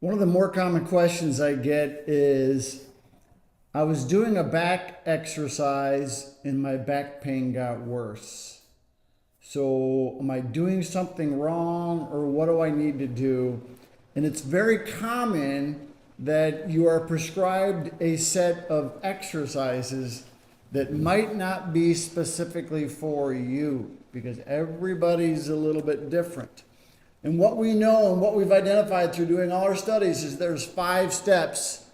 One of the more common questions I get is, I was doing a back exercise and my back pain got worse. So am I doing something wrong, or what do I need to do? And it's very common that you are prescribed a set of exercises that might not be specifically for you, because everybody's a little bit different. And what we know and what we've identified through doing all our studies is there's 5 steps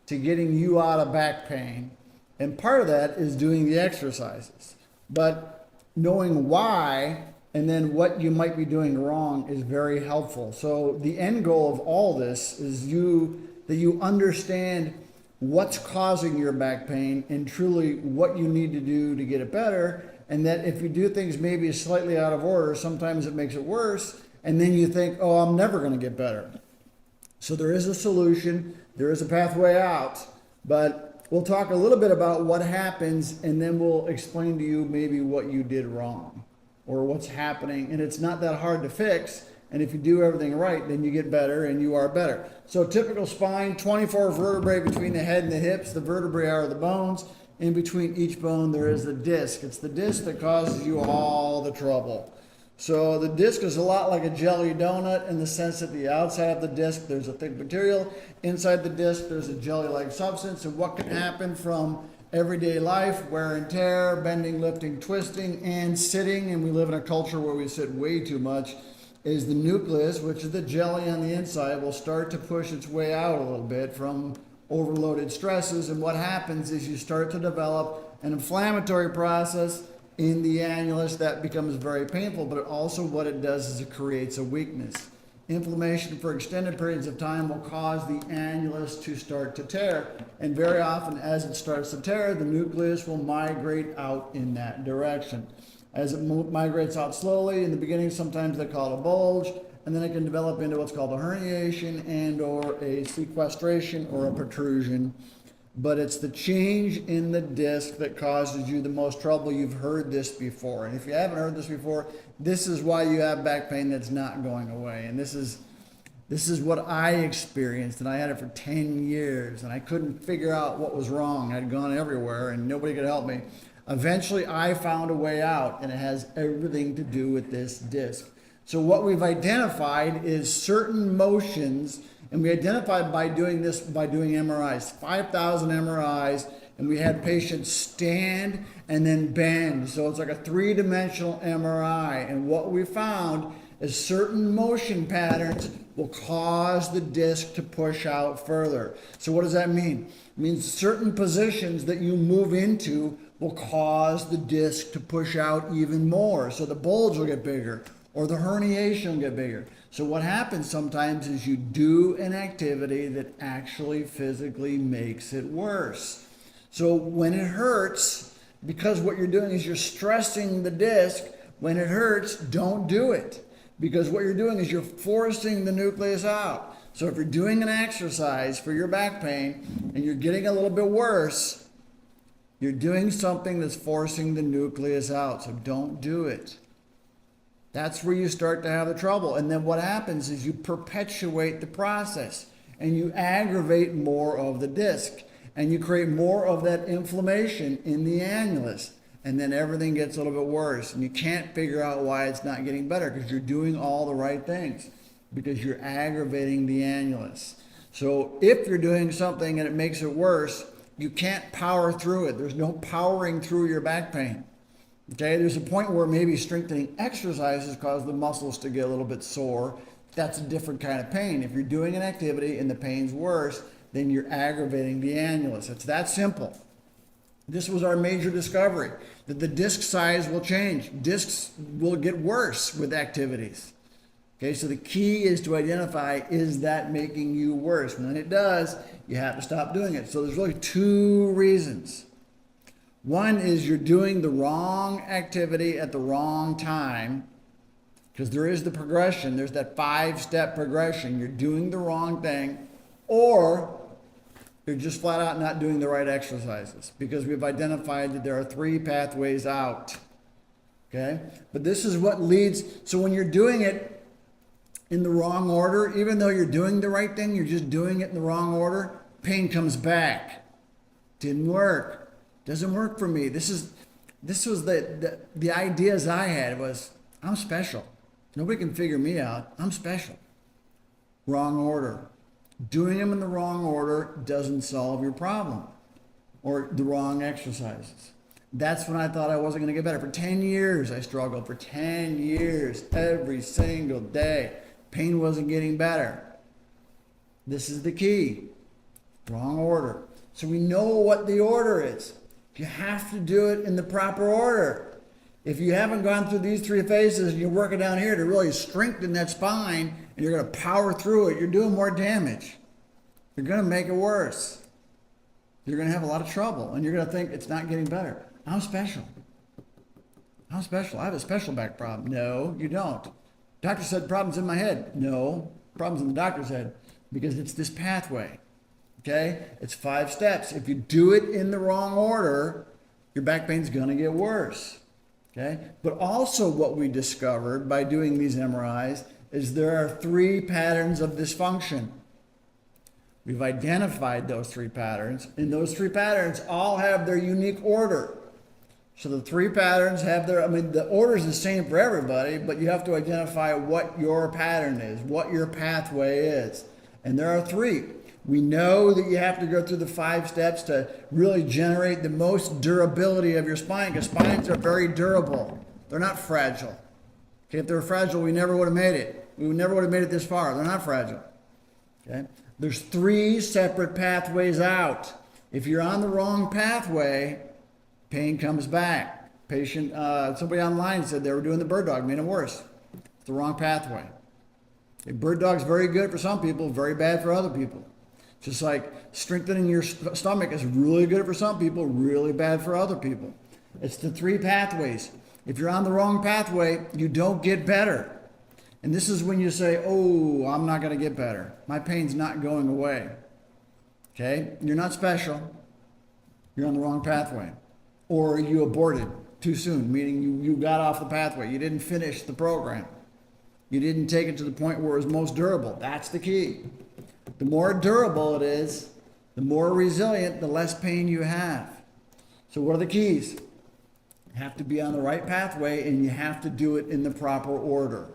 to getting you out of back pain. And part of that is doing the exercises. But knowing why and then what you might be doing wrong is very helpful. So the end goal of all this is that you understand what's causing your back pain and truly what you need to do to get it better. And that if you do things maybe slightly out of order, sometimes it makes it worse. And then you think, oh, I'm never going to get better. So there is a solution. There is a pathway out. But we'll talk a little bit about what happens, and then we'll explain to you maybe what you did wrong or what's happening. And it's not that hard to fix. And if you do everything right, then you get better and you are better. So typical spine, 24 vertebrae between the head and the hips. The vertebrae are the bones. In between each bone, there is the disc. It's the disc that causes you all the trouble. So the disc is a lot like a jelly donut in the sense that the outside of the disc, there's a thick material. Inside the disc, there's a jelly-like substance. And what can happen from everyday life, wear and tear, bending, lifting, twisting, and sitting, and we live in a culture where we sit way too much, is the nucleus, which is the jelly on the inside, will start to push its way out a little bit from overloaded stresses. And what happens is you start to develop an inflammatory process in the annulus that becomes very painful, but also what it does is it creates a weakness. Inflammation for extended periods of time will cause the annulus to start to tear, and very often as it starts to tear, the nucleus will migrate out in that direction. As it migrates out slowly, in the beginning sometimes they call it a bulge, and then it can develop into what's called a herniation and or a sequestration or a protrusion. But it's the change in the disc that causes you the most trouble. You've heard this before. And if you haven't heard this before, this is why you have back pain that's not going away. And this is what I experienced, and I had it for 10 years, and I couldn't figure out what was wrong. I'd gone everywhere, and nobody could help me. Eventually, I found a way out, and it has everything to do with this disc. So what we've identified is certain motions, and we identified by doing this, by doing MRIs, 5,000 MRIs, and we had patients stand and then bend. So it's like a 3-dimensional MRI. And what we found is certain motion patterns will cause the disc to push out further. So what does that mean? It means certain positions that you move into will cause the disc to push out even more. So the bulge will get bigger, or the herniation will get bigger. So what happens sometimes is you do an activity that actually physically makes it worse. So when it hurts, because what you're doing is you're stressing the disc, when it hurts, don't do it. Because what you're doing is you're forcing the nucleus out. So if you're doing an exercise for your back pain and you're getting a little bit worse, you're doing something that's forcing the nucleus out. So don't do it. That's where you start to have the trouble. And then what happens is you perpetuate the process and you aggravate more of the disc and you create more of that inflammation in the annulus. And then everything gets a little bit worse, and you can't figure out why it's not getting better, because you're doing all the right things, because you're aggravating the annulus. So if you're doing something and it makes it worse, you can't power through it. There's no powering through your back pain. Okay, there's a point where maybe strengthening exercises cause the muscles to get a little bit sore. That's a different kind of pain. If you're doing an activity and the pain's worse, then you're aggravating the annulus. It's that simple. This was our major discovery, that the disc size will change. Discs will get worse with activities. Okay, so the key is to identify, is that making you worse? When it does, you have to stop doing it. So there's really 2 reasons. One is you're doing the wrong activity at the wrong time, because there is the progression. There's that 5-step progression. You're doing the wrong thing, or you're just flat out not doing the right exercises, because we've identified that there are 3 pathways out. Okay? But this is what leads. So when you're doing it in the wrong order, even though you're doing the right thing, you're just doing it in the wrong order, pain comes back. Didn't work. Doesn't work for me. This was the ideas I had was, I'm special. Nobody can figure me out. I'm special. Wrong order. Doing them in the wrong order doesn't solve your problem, or the wrong exercises. That's when I thought I wasn't going to get better. For 10 years, I struggled. For 10 years, every single day. Pain wasn't getting better. This is the key. Wrong order. So we know what the order is. You have to do it in the proper order. If you haven't gone through these 3 phases and you're working down here to really strengthen that spine and you're going to power through it, you're doing more damage. You're going to make it worse. You're going to have a lot of trouble and you're going to think it's not getting better. I'm special. I'm special. I have a special back problem. No, you don't. Doctor said problems in my head. No, problems in the doctor's head, because it's this pathway. Okay? It's 5 steps. If you do it in the wrong order, your back pain's going to get worse. Okay? But also what we discovered by doing these MRIs is there are 3 patterns of dysfunction. We've identified those 3 patterns, and those 3 patterns all have their unique order. So the 3 patterns have the order is the same for everybody, but you have to identify what your pattern is, what your pathway is. And there are 3. We know that you have to go through the 5 steps to really generate the most durability of your spine, because spines are very durable. They're not fragile. Okay, if they were fragile, we never would have made it. We never would have made it this far. They're not fragile. Okay? There's 3 separate pathways out. If you're on the wrong pathway, pain comes back. Somebody online said they were doing the bird dog, made it worse. It's the wrong pathway. A bird dog's very good for some people, very bad for other people. Just like strengthening your stomach is really good for some people, really bad for other people. It's the 3 pathways. If you're on the wrong pathway, you don't get better. And this is when you say, oh, I'm not going to get better. My pain's not going away. Okay? You're not special. You're on the wrong pathway. Or you aborted too soon, meaning you got off the pathway. You didn't finish the program. You didn't take it to the point where it was most durable. That's the key. The more durable it is, the more resilient, the less pain you have. So what are the keys? You have to be on the right pathway and you have to do it in the proper order.